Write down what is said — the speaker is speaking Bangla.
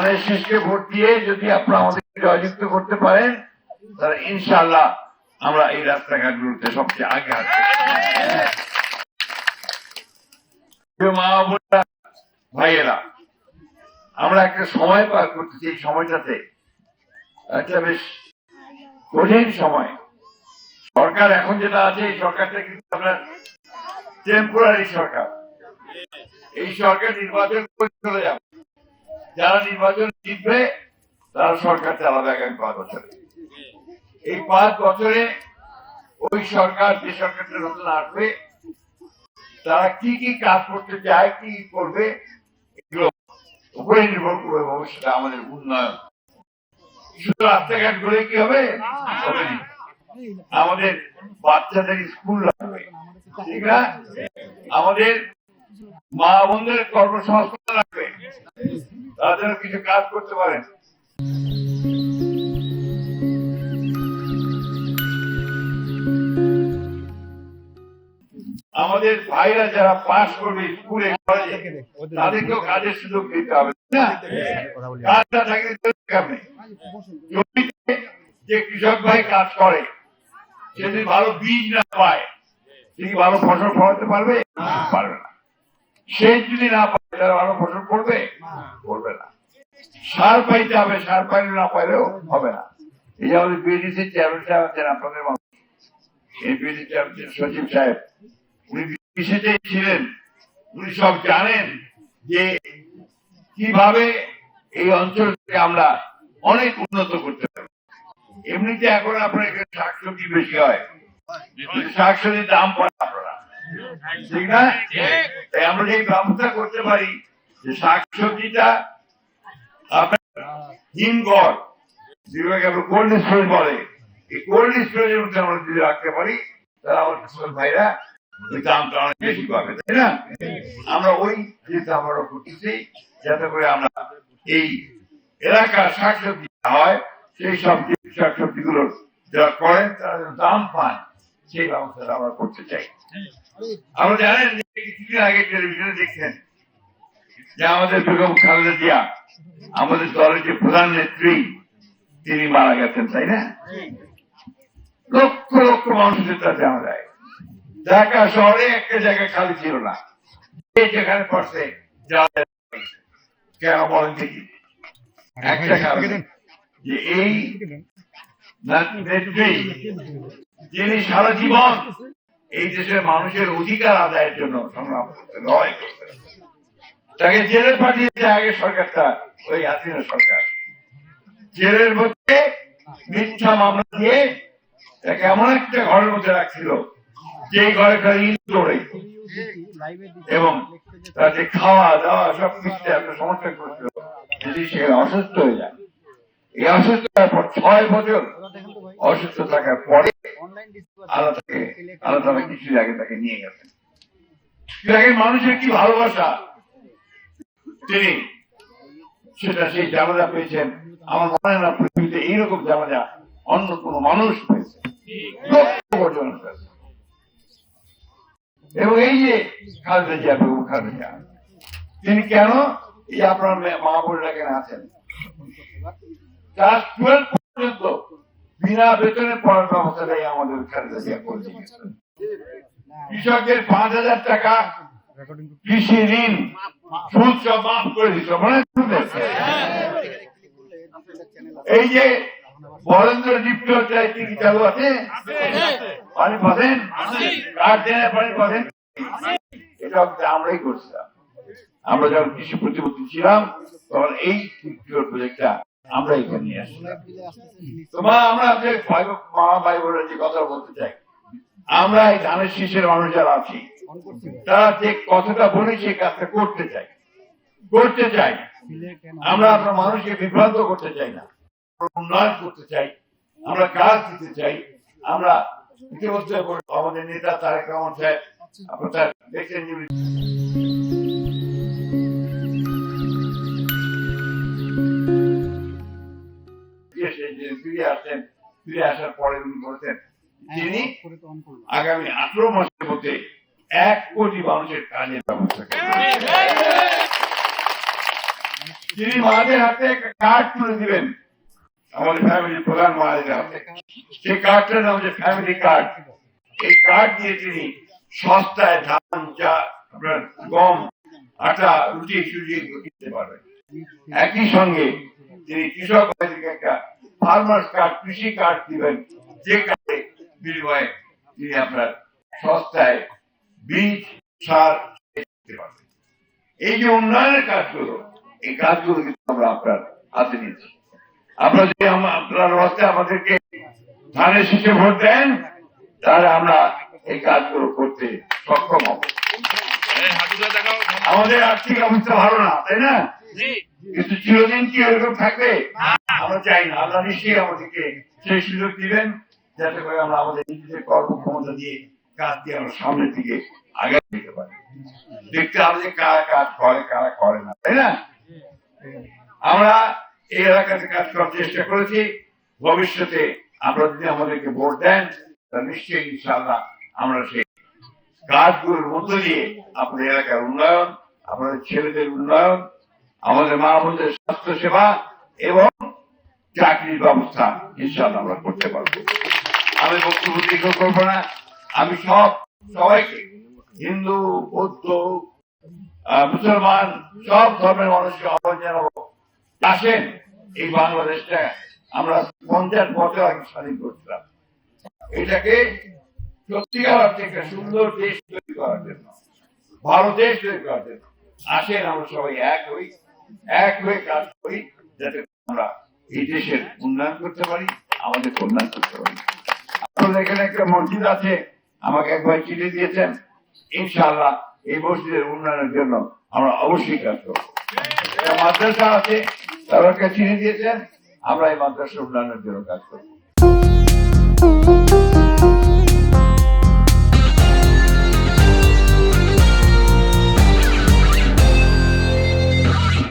ধানের শীষকে ভোট দিয়ে যদি আপনারা আমাদেরকে জয়যুক্ত করতে পারেন তাহলে ইনশাআল্লাহ আমরা এই রাস্তাঘাটগুলোতে সবচেয়ে আগে আসবো। মা বোনেরা ভাইয়েরা, আমরা একটা সময় পার করতেছি, এই সময়টাতে একটা বেশ কঠিন সময়। সরকার এখন যেটা আছে এই সরকারটা কিন্তু আপনার টেম্পোরারি সরকার। এই সরকার নির্বাচন করে চলে যাবে, যারা নির্বাচন জিতবে তারা সরকার চালাবে আগামী 5 বছরে। এই 5 বছরে ওই সরকার, যে সরকারটা নতুন আসবে, তারা কি কি কাজ করতে চায়, কি করবে, এগুলো উপরে নির্ভর করবে ভবিষ্যতে আমাদের উন্নয়ন। শুধু রাস্তাঘাট গড়ে কি হবে? আমাদের বাচ্চাদের স্কুল লাগবে, ঠিক না? আমাদের মা বোনদের কর্মসংস্থান লাগবে, তারা যেন কিছু কাজ করতে পারেন। আমাদের ভাইরা যারা পাস করবে স্কুলে কলেজে, তাদেরকেও কাজের সুযোগ দিতে হবে, না? কাজটা থাকলে জমিতে যে কৃষক ভাই কাজ করে, সে যদি ভালো বীজ না পায়, সে কি ভালো ফসল ফলাতে পারবে? পারবে না। সে যদি না পায়, তারা ভালো ফসল করবে? করবে না। সার পাইতে হবে, সার পাইলে না পাইলেও হবে না। এই যে আমাদের বিএডিসি চেয়ারম্যান সাহেব আছেন, আপনাদের মানুষ, এই বিএডিসি চেয়ারম্যান সচিব সাহেব, উনি বিশেষেই ছিলেন। উনি সব জানেন যে কিভাবে এই অঞ্চলকে আমরা অনেক উন্নত করতে পারি। এমনিতে এখন আপনার এখানে শাকসবজি বেশি হয়, শাকসবজির দাম পড়ে আপনারা, ঠিক না? তাই আমরা যে ব্যবস্থা করতে পারি যে শাকসবজিটা আপনার হিমঘর, যেগুলোকে আমরা কোল্ড স্টোরেজ বলে, এই কোল্ড স্টোরেজের মধ্যে আমরা যদি রাখতে পারি, তাহলে আমার কৃষক ভাইরা ওই দামটা অনেক বেশি পাবে, তাই না? আমরা ওই জিনিসটা আমরা করতেছি, যাতে করে আমরা এই এলাকার শাকসবজি হয়, সেই সব শাকসবজি গুলো যারা করেন তারা যেন দাম পান, সেই ব্যবস্থা আমরা করতে চাই। আমরা জানেন যে কিছুদিন আগে টেলিভিশনে দেখছেন যে আমাদের বেগম খালেদা জিয়া, আমাদের দলের যে প্রধান নেত্রী, তিনি মারা গেছেন, তাই না? লক্ষ লক্ষ মানুষের কাছে জানা যায়, ঢাকা শহরে একটা জায়গা খালি ছিল না, যেখানে পড়ছে কেন বলেন দেখি? একটা কারণ, যে এই নেত্রী যিনি সারা জীবন এই দেশের মানুষের অধিকার আদায়ের জন্য সংগ্রাম করতেন, লড়াই করতেন, তাকে জেলে পাঠিয়েছে আগে সরকারটা, ওই হাসিনা সরকার। জেলের মধ্যে মিথ্যা মামলা দিয়ে তাকে এমন একটা ঘরের মধ্যে রাখছিল, যে ঘরে খালি দৌড়ে, এবং তাকে খাওয়া দাওয়া সব কিছু একটা সমস্যা করছিল, যদি সেখানে অসুস্থ হয়ে যায়। এই অসুস্থ হওয়ার পর 6 বছর অসুস্থ থাকার পরে আল্লাহ তাআলা কিছু আগে তাকে নিয়ে গেছেন। মানুষের কি ভালোবাসা, তিনি সেটা সেই জানাজা পেয়েছেন। আমার মনে হয় না পৃথিবীতে এইরকম জানাজা অন্য কোন মানুষ পেয়েছে, এবং এই যে খালেদা জিয়া, বেগম খালেদা জিয়া, তিনি কেন এই আপনার মা বোনেরা কেন আছেন, ক্লাস 12 পর্যন্ত বিনা বেতনে পড়ার ব্যবস্থাটাই আমাদের খালেদা জিয়া করে দিয়েছেন। কৃষকদের 5,000 টাকা কৃষি ঋণ সুদ সব মাফ করে দিত, মনে আছে? এই যে বরেন্দ্র ডিপ্ট কি চালু আছে, পানি পাবেন, কাঠ দেয় পানি পাবেন, এটা আমরাই করছিলাম। আমরা যখন কৃষি প্রতিমন্ত্রী ছিলাম তখন এই প্রজেক্টটা আমরা এখানে নিয়ে আসছিলাম। তোমার আমরা মা ভাই বোনের যে কথা বলতে চাই, আমরা এই ধানের শীষের মানুষ যারা আছি, তারা যে কথাটা বলে সেই কাজটা করতে চাই। আমরা আপনার মানুষকে বিভ্রান্ত করতে চাই না, উন্নয়ন করতে চাই, আমরা কাজ দিতে চাই। আমরা ইতিমধ্যে আমাদের নেতা তারেক রহমান সাহেব, আপনারা দেখছেন ফিরে আসার পরে উনি বলছেন তিনি আগামী 18 মাসের মধ্যে 1 কোটি মানুষের কাজের ব্যবস্থা করবেন। তিনি মাদের হাতে একটা কার্ড তুলে দিবেন, আমাদের ফ্যামিলির প্রধান মাদের হাতে। সেই কার্ডটার নাম হচ্ছে ফ্যামিলি কার্ড। এই কার্ড দিয়ে তিনি সস্তায় ধান, চা, আপনার গম, আটা, রুটি সুজি কিনতে পারবেন। একই সঙ্গে তিনি কৃষক ভাইদেরকে একটা ফার্মার্স কার্ড, কৃষি কার্ড দিবেন, যে কার্ডে বিনিময়ে তিনি আপনার সস্তায় বীজ, সার দিতে পারবেন। এই যে উন্নয়নের কাজগুলো, এই কাজগুলো কিন্তু আমরা আপনার হাতে নিয়েছি। আপনারা যদি আপনার হস্তে আমাদেরকে ধানের শীষে ভোট দেন, তাহলে আমরা এই কাজগুলো করতে সক্ষম হব। আমাদের আর্থিক অবস্থা ভালো না, তাই না? কিন্তু চিরদিন কি এরকম থাকবে? আমরা চাই না। আল্লাহ নিশ্চয়ই আমাদেরকে সেই সুযোগ দিবেন, যাতে করে আমরা আমাদের নিজেদের কর্মক্ষমতা দিয়ে কাজ দিয়ে আমরা সামনের দিকে আগে দিতে পারি। দেখতে হবে যে কারা কাজ করে, কারা করে না, তাই না? আমরা এই এলাকাতে কাজ করার চেষ্টা করেছি। ভবিষ্যতে আপনারা যদি আমাদেরকে ভোট দেন, তা নিশ্চয়ই ইনশাআল্লাহ আমরা সেই কাজগুলোর মধ্য দিয়ে আপনাদের এলাকার উন্নয়ন, আপনাদের ছেলেদের উন্নয়ন, আমাদের মা বোনদের স্বাস্থ্য সেবা এবং চাকরির ব্যবস্থা ইনশাআল্লাহ আমরা করতে পারবো। আমি বক্তব্য দীর্ঘ করবো না। আমি সবাইকে, হিন্দু, বৌদ্ধ, মুসলমান, সব ধর্মের মানুষকে আহ্বান জানাবো, আসেন এই বাংলাদেশটা আমরা 50 বছর আগে স্বাধীন করছিলাম, এটাকে সত্যিকার অর্থে একটা সুন্দর দেশ তৈরি করার জন্য, ভালো দেশ তৈরি করার জন্য আসেন আমরা সবাই এক হয়ে কাজ করি, যাতে আমরা এই দেশের উন্নয়ন করতে পারি, আমাদের কল্যাণ করতে পারি। আপনাদের এখানে একটা মসজিদ আছে, আমাকে একবার চিঠি দিয়েছেন। ইনশাআল্লাহ এই মসজিদের উন্নয়নের জন্য আমরা অবশ্যই কাজ করবো। মাদ্রাসা আছে, তারা চিঠি দিয়েছেন, আমরা এই মাদ্রাসার উন্নয়নের জন্য কাজ করবো।